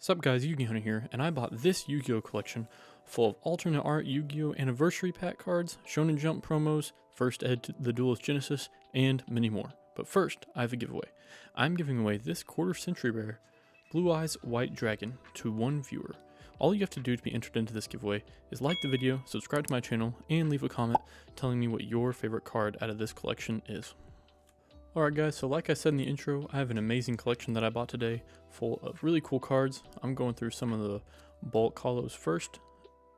Sup guys, Yu-Gi Hunter here, and I bought this Yu-Gi-Oh collection full of alternate art Yu-Gi-Oh anniversary pack cards, Shonen Jump promos, First Ed to the Duelist Genesis, and many more. But first, I have a giveaway. I'm giving away this quarter century rare Blue Eyes White Dragon to one viewer. All you have to do to be entered into this giveaway is like the video, subscribe to my channel, and leave a comment telling me what your favorite card out of this collection is. Alright guys, so like I said in the intro, I have an amazing collection that I bought today full of really cool cards. I'm going through some of the bulk holos first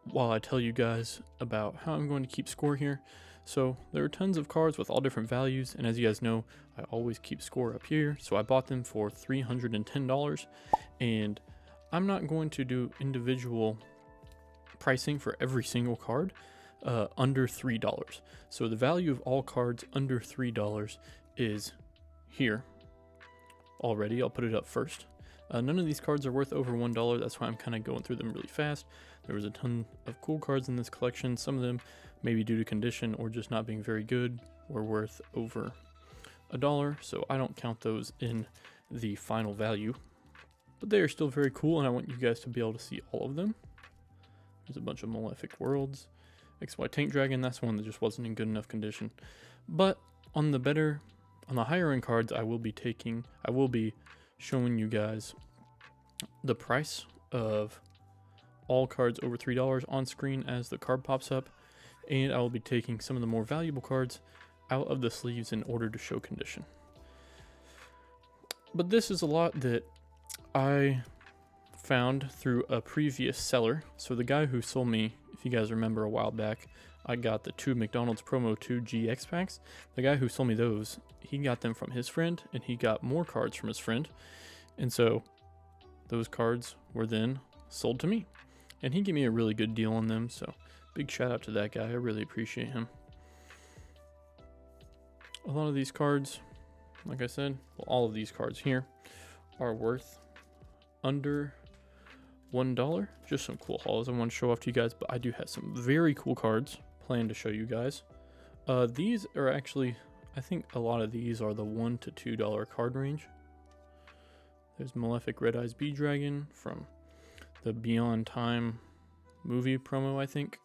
while I tell you guys about how I'm going to keep score here. So there are tons of cards with all different values, and as you guys know, I always keep score up here. So I bought them for $310, and I'm not going to do individual pricing for every single card under $3. So the value of all cards under $3 is here already. I'll put it up first. None of these cards are worth over $1. That's why I'm kind of going through them really fast. There was a ton of cool cards in this collection. Some of them, maybe due to condition or just not being very good, were worth over $1. So I don't count those in the final value. But they are still very cool, and I want you guys to be able to see all of them. There's a bunch of Malefic Worlds. XY Tank Dragon, that's one that just wasn't in good enough condition. But on the higher end cards, I will be showing you guys the price of all cards over $3 on screen as the card pops up, and I will be taking some of the more valuable cards out of the sleeves in order to show condition. But this is a lot that I found through a previous seller. So the guy who sold me, if you guys remember a while back, I got the 2 McDonald's Promo 2 GX packs. The guy who sold me those, he got them from his friend, and he got more cards from his friend. And so those cards were then sold to me. And he gave me a really good deal on them, so big shout out to that guy. I really appreciate him. A lot of these cards, like I said, well, all of these cards here are worth under $1. Just some cool hauls I want to show off to you guys, but I do have some very cool cards planned to show you guys. These are actually, I think a lot of these are the $1 to $2 card range. There's Malefic Red Eyes Bee Dragon from the Beyond Time movie promo, I think.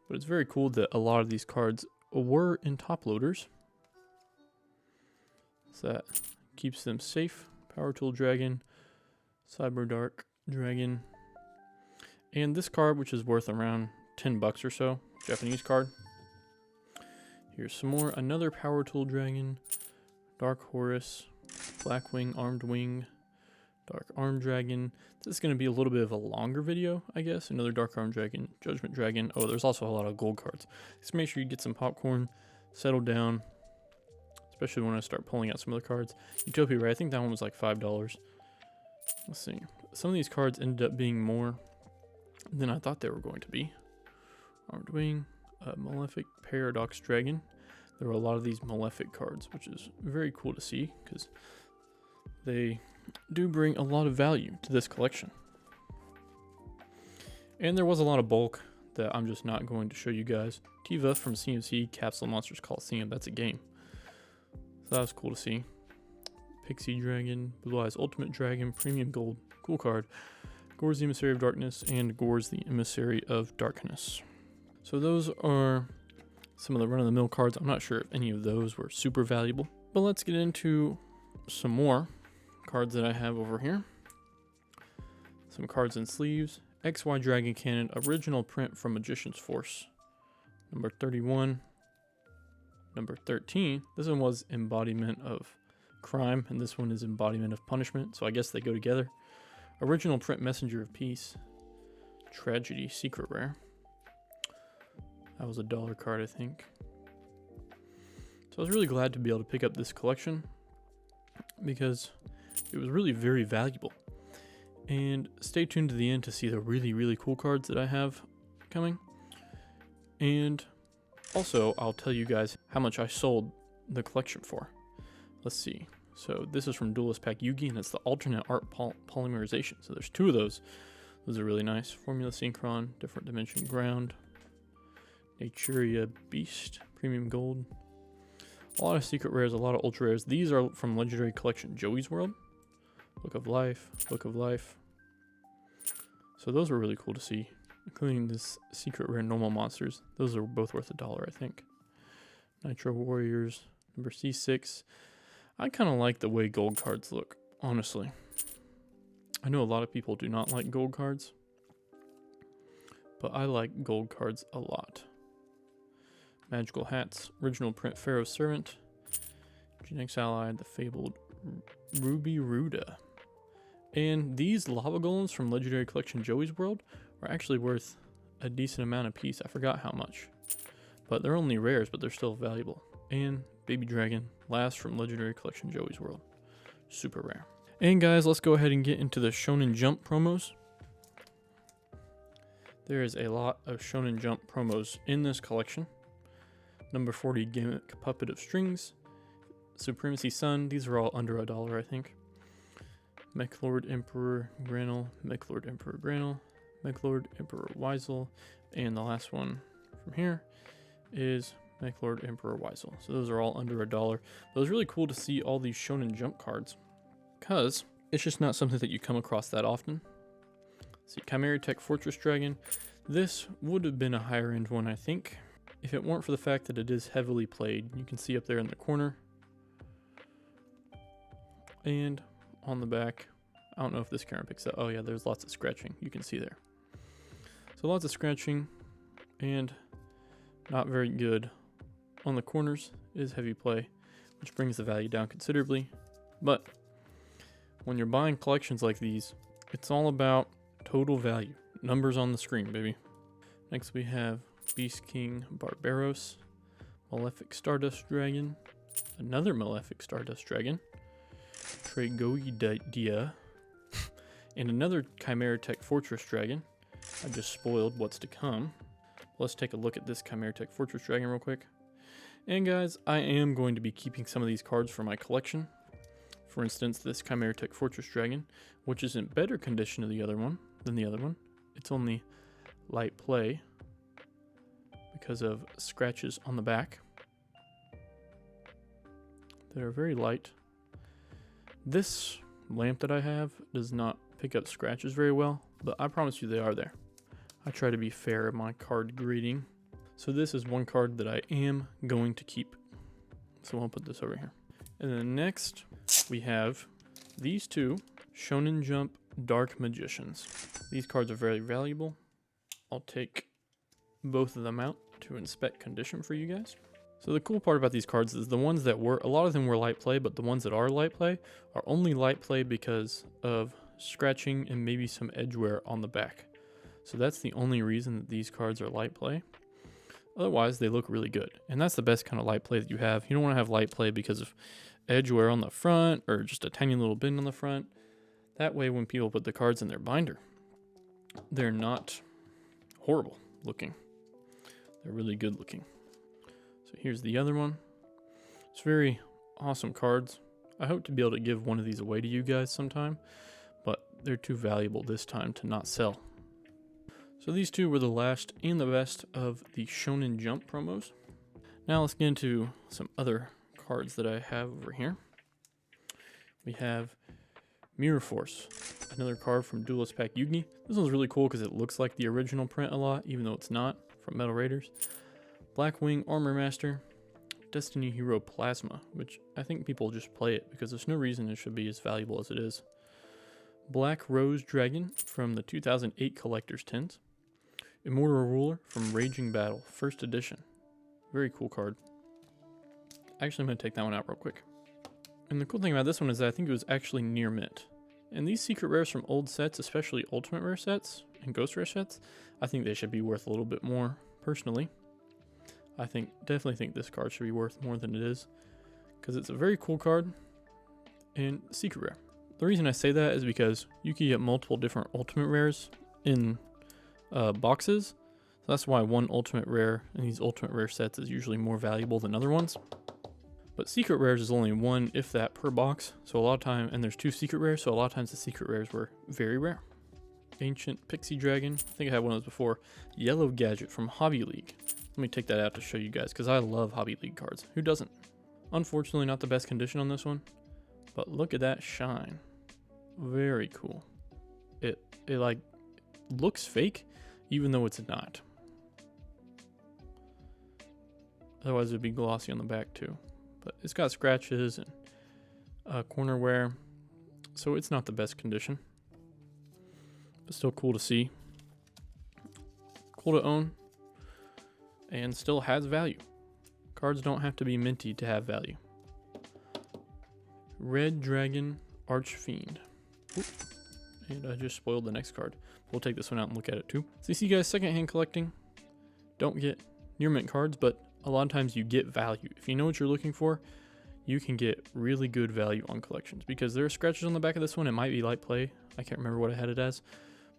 But it's very cool that a lot of these cards were in top loaders, so that keeps them safe. Power Tool Dragon, Cyber Dark Dragon, and this card, which is worth around $10 or so, Japanese card. Here's some more. Another Power Tool Dragon, Dark Horus, Blackwing Armed Wing, Dark Arm Dragon. This is going to be a little bit of a longer video, I guess. Another Dark Arm Dragon, Judgment Dragon. Oh, there's also a lot of gold cards. Just make sure you get some popcorn, settle down, especially when I start pulling out some other cards. Utopia Ray, I think that one was like $5. Let's see. Some of these cards ended up being more than I thought they were going to be. Armed Wing, Malefic Paradox Dragon. There were a lot of these Malefic cards, which is very cool to see because they do bring a lot of value to this collection. And there was a lot of bulk that I'm just not going to show you guys. Tiva from CMC, Capsule Monsters Coliseum, that's a game. So that was cool to see. Pixie Dragon, Blue Eyes Ultimate Dragon, Premium Gold, cool card. Gore's the Emissary of Darkness, and Gore's the Emissary of Darkness. So those are some of the run-of-the-mill cards. I'm not sure if any of those were super valuable. But let's get into some more cards that I have over here. Some cards in sleeves. XY Dragon Cannon, original print from Magician's Force. Number 31. Number 13. This one was embodiment of crime, and this one is embodiment of punishment, so I guess they go together. Original print Messenger of Peace. Tragedy Secret Rare. That was a $1 card, I think. So I was really glad to be able to pick up this collection because it was really very valuable. And stay tuned to the end to see the really, really cool cards that I have coming. And also, I'll tell you guys how much I sold the collection for. Let's see. So this is from Duelist Pack Yugi, and it's the alternate art polymerization. So there's 2 of those. Those are really nice. Formula Synchron, Different Dimension Ground, Naturia Beast, Premium Gold. A lot of secret rares, a lot of ultra rares. These are from Legendary Collection Joey's World. Book of Life, Book of Life. So those were really cool to see, including this secret rare normal monsters. Those are both worth $1, I think. Nitro Warriors, number C6. I kind of like the way gold cards look, honestly. I know a lot of people do not like gold cards, but I like gold cards a lot. Magical Hats, original print Pharaoh's Servant, Genex Ally, the fabled Ruby Ruda. And these lava golems from Legendary Collection Joey's World are actually worth a decent amount a piece. I forgot how much. But they're only rares, but they're still valuable. And Baby Dragon, last from Legendary Collection Joey's World. Super rare. And guys, let's go ahead and get into the Shonen Jump promos. There is a lot of Shonen Jump promos in this collection. Number 40, Gimmick Puppet of Strings. Supremacy Sun, these are all under $1, I think. Mechlord Emperor Granel, Mechlord Emperor Granel, Mechlord Emperor Weisel, and the last one from here is Mechlord Emperor Weisel. So those are all under $1. But it was really cool to see all these Shonen Jump cards, because it's just not something that you come across that often. See, Chimera Tech Fortress Dragon. This would have been a higher end one, I think, if it weren't for the fact that it is heavily played. You can see up there in the corner. And on the back, I don't know if this camera picks up. Oh yeah, there's lots of scratching. You can see there. So lots of scratching and not very good. On the corners is heavy play, which brings the value down considerably. But when you're buying collections like these, it's all about total value. Numbers on the screen, baby. Next we have Beast King Barbaros, Malefic Stardust Dragon, another Malefic Stardust Dragon, Tragoidia, and another Chimera Tech Fortress Dragon. I just spoiled what's to come. Let's take a look at this Chimera Tech Fortress Dragon real quick. And guys, I am going to be keeping some of these cards for my collection. For instance, this Chimera Tech Fortress Dragon, which is in better condition than the other one. It's only light play because of scratches on the back that are very light. This lamp that I have does not pick up scratches very well, but I promise you they are there. I try to be fair in my card grading. So this is one card that I am going to keep. So I'll put this over here. And then next we have these two Shonen Jump Dark Magicians. These cards are very valuable. I'll take both of them out to inspect condition for you guys. So the cool part about these cards is the ones that were, a lot of them were light play, but the ones that are light play are only light play because of scratching and maybe some edge wear on the back. So that's the only reason that these cards are light play. Otherwise, they look really good. And that's the best kind of light play that you have. You don't want to have light play because of edge wear on the front or just a tiny little bend on the front. That way, when people put the cards in their binder, they're not horrible looking. They're really good looking. So here's the other one. It's very awesome cards. I hope to be able to give one of these away to you guys sometime, but they're too valuable this time to not sell. So these two were the last and the best of the Shonen Jump promos. Now let's get into some other cards that I have over here. We have Mirror Force, another card from Duelist Pack Yugi. This one's really cool because it looks like the original print a lot, even though it's not, from Metal Raiders. Blackwing Armor Master, Destiny Hero Plasma, which I think people just play it because there's no reason it should be as valuable as it is. Black Rose Dragon from the 2008 Collector's Tins. Immortal Ruler from Raging Battle, first edition. Very cool card. Actually, I'm going to take that one out real quick. And the cool thing about this one is that I think it was actually near mint. And these secret rares from old sets, especially ultimate rare sets and ghost rare sets, I think they should be worth a little bit more, personally. I definitely think this card should be worth more than it is, because it's a very cool card and secret rare. The reason I say that is because you can get multiple different ultimate rares in boxes. So that's why one ultimate rare in these ultimate rare sets is usually more valuable than other ones. But secret rares is only one, if that, per box. So a lot of time, and there's two secret rares, so a lot of times the secret rares were very rare. Ancient Pixie Dragon. I think I had one of those before. Yellow Gadget from Hobby League. Let me take that out to show you guys, because I love Hobby League cards. Who doesn't? Unfortunately, not the best condition on this one, but look at that shine. Very cool. It like looks fake, even though it's not. Otherwise it'd be glossy on the back too. But it's got scratches and corner wear, so it's not the best condition. But still cool to see. Cool to own. And still has value. Cards don't have to be minty to have value. Red Dragon Archfiend. Oop. And I just spoiled the next card. We'll take this one out and look at it too. So you see guys, secondhand collecting, don't get near mint cards, but a lot of times you get value. If you know what you're looking for, you can get really good value on collections, because there are scratches on the back of this one. It might be light play. I can't remember what I had it as,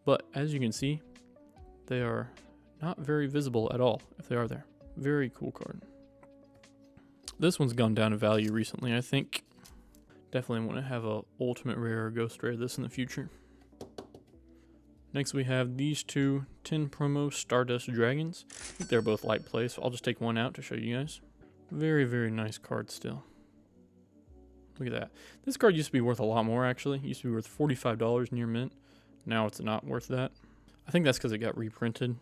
but as you can see, they are not very visible at all if they are there. Very cool card. This one's gone down in value recently, I think. Definitely want to have a ultimate rare or ghost rare this in the future. Next we have these two 10 promo Stardust Dragons. I think they're both light play, so I'll just take one out to show you guys. Very, very nice card still. Look at that. This card used to be worth a lot more, actually. It used to be worth $45 near mint. Now it's not worth that. I think that's because it got reprinted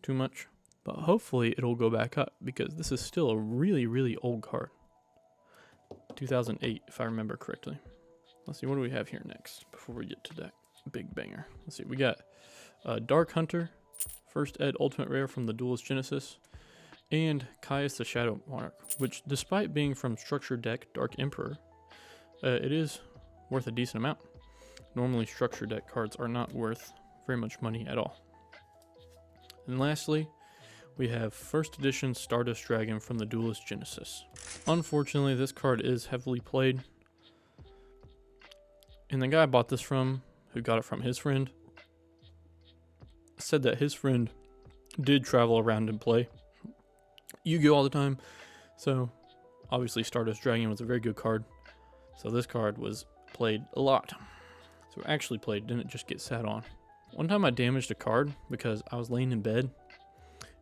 too much. But hopefully it'll go back up, because this is still a really, really old card. 2008, if I remember correctly. Let's see, what do we have here next before we get to that big banger? Let's see, we got Dark Hunter, first ed ultimate rare from the Duelist Genesis, and Caius the Shadow Monarch, which despite being from structured deck Dark Emperor, it is worth a decent amount. Normally structured deck cards are not worth very much money at all. And lastly, we have first edition Stardust Dragon from the Duelist Genesis. Unfortunately, this card is heavily played, and the guy I bought this from, who got it from his friend, said that his friend did travel around and play Yu-Gi-Oh all the time, so obviously Stardust Dragon was a very good card. So this card was played a lot. So actually played, didn't just get sat on. One time I damaged a card because I was laying in bed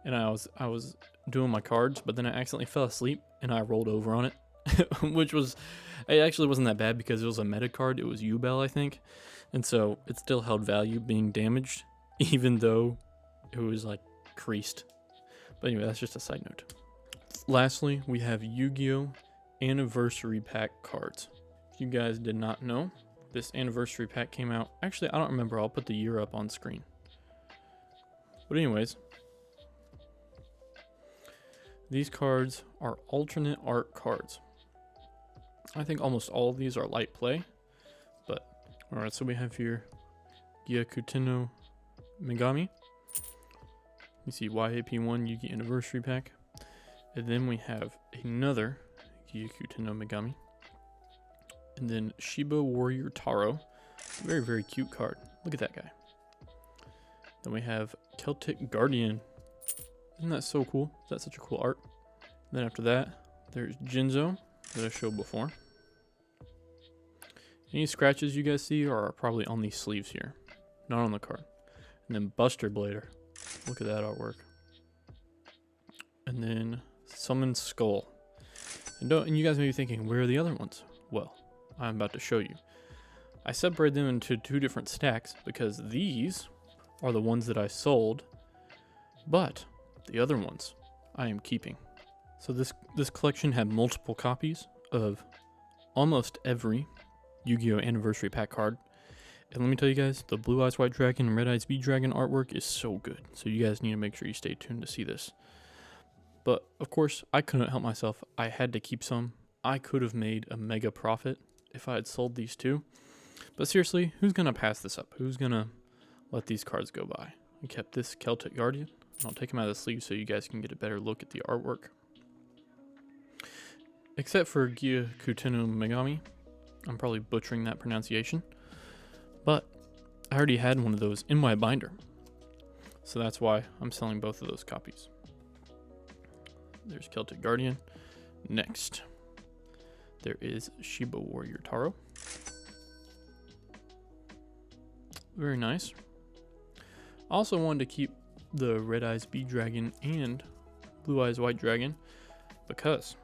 and I was doing my cards, but then I accidentally fell asleep and I rolled over on it, which was, it actually wasn't that bad because it was a meta card. It was U-Bell, I think, and so it still held value being damaged, even though it was like creased. But anyway, that's just a side note. Lastly, we have Yu-Gi-Oh! Anniversary Pack cards. If you guys did not know, this anniversary pack came out. Actually, I don't remember. I'll put the year up on screen. But anyways, these cards are alternate art cards. I think almost all of these are light play. But, alright, so we have here Gyakuten Megami. You see YAP1 Yu-Gi Anniversary Pack. And then we have another Gyakuten Megami. And then Shiba Warrior Taro. Very, very cute card. Look at that guy. Then we have Celtic Guardian. Isn't that so cool? Is that such a cool art? Then after that, there's Jinzo that I showed before. Any scratches you guys see are probably on these sleeves here, not on the card. And then Buster Blader. Look at that artwork. And then Summon Skull. And you guys may be thinking, where are the other ones? Well, I'm about to show you. I separated them into two different stacks because these are the ones that I sold, but the other ones I am keeping. So this collection had multiple copies of almost every Yu-Gi-Oh! Anniversary Pack card. And let me tell you guys, the Blue Eyes White Dragon and Red Eyes B Dragon artwork is so good. So you guys need to make sure you stay tuned to see this. But of course, I couldn't help myself. I had to keep some. I could have made a mega profit if I had sold these two. But seriously, who's going to pass this up? Who's going to let these cards go by? I kept this Celtic Guardian. I'll take them out of the sleeve so you guys can get a better look at the artwork. Except for Gyakuten Megami. I'm probably butchering that pronunciation. But I already had one of those in my binder. So that's why I'm selling both of those copies. There's Celtic Guardian. Next, there is Shiba Warrior Taro. Very nice. I also wanted to keep the Red Eyes B Dragon and Blue Eyes White Dragon because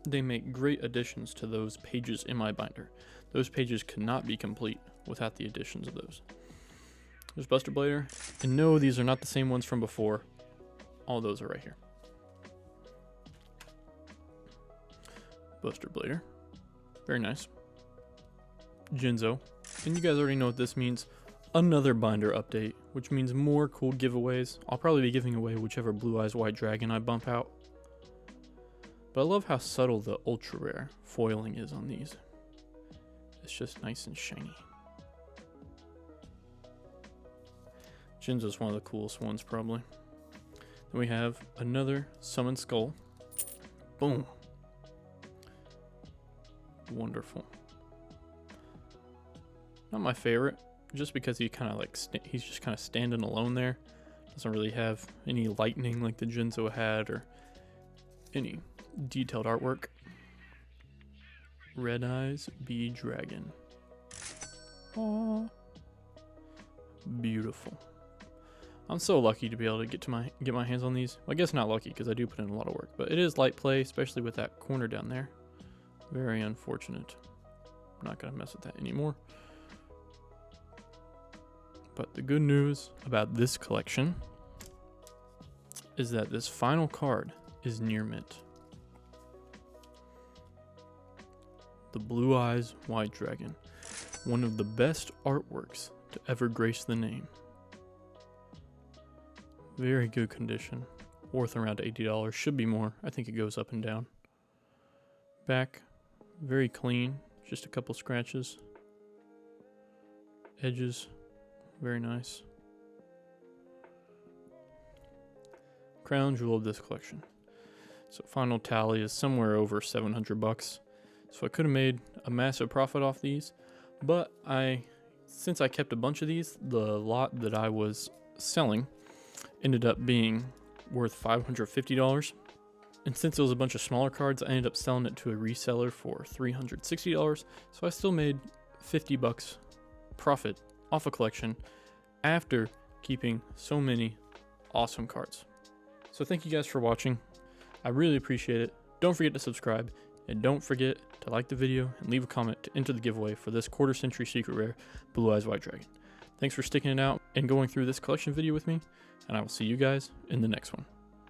they make great additions to those pages in my binder. Those pages could not be complete without the additions of those. There's Buster Blader. And no, these are not the same ones from before. All those are right here. Buster Blader. Very nice. Jinzo. And you guys already know what this means. Another binder update, which means more cool giveaways. I'll probably be giving away whichever Blue Eyes White Dragon I bump out. But I love how subtle the ultra rare foiling is on these. It's just nice and shiny. Jinzo's one of the coolest ones, probably. Then we have another Summon Skull. Boom. Wonderful. Not my favorite, just because he kind of like he's just kind of standing alone there. Doesn't really have any lightning like the Jinzo had, or any detailed artwork. Red Eyes B Dragon. Aww. Beautiful. I'm so lucky to be able to get my hands on these. Well, I guess not lucky because I do put in a lot of work, but it is light play, especially with that corner down there. Very unfortunate. I'm not gonna mess with that anymore. But the good news about this collection is that this final card is near mint. The Blue Eyes White Dragon. One of the best artworks to ever grace the name. Very good condition. Worth around $80. Should be more. I think it goes up and down. Back, very clean. Just a couple scratches. Edges, very nice. Crown jewel of this collection. So final tally is somewhere over $700. So I could have made a massive profit off these, but since I kept a bunch of these, the lot that I was selling ended up being worth $550. And since it was a bunch of smaller cards, I ended up selling it to a reseller for $360. So I still made $50 profit off a collection after keeping so many awesome cards. So thank you guys for watching. I really appreciate it. Don't forget to subscribe, and don't forget to like the video and leave a comment to enter the giveaway for this quarter century secret rare Blue Eyes White Dragon. Thanks for sticking it out and going through this collection video with me, and I will see you guys in the next one.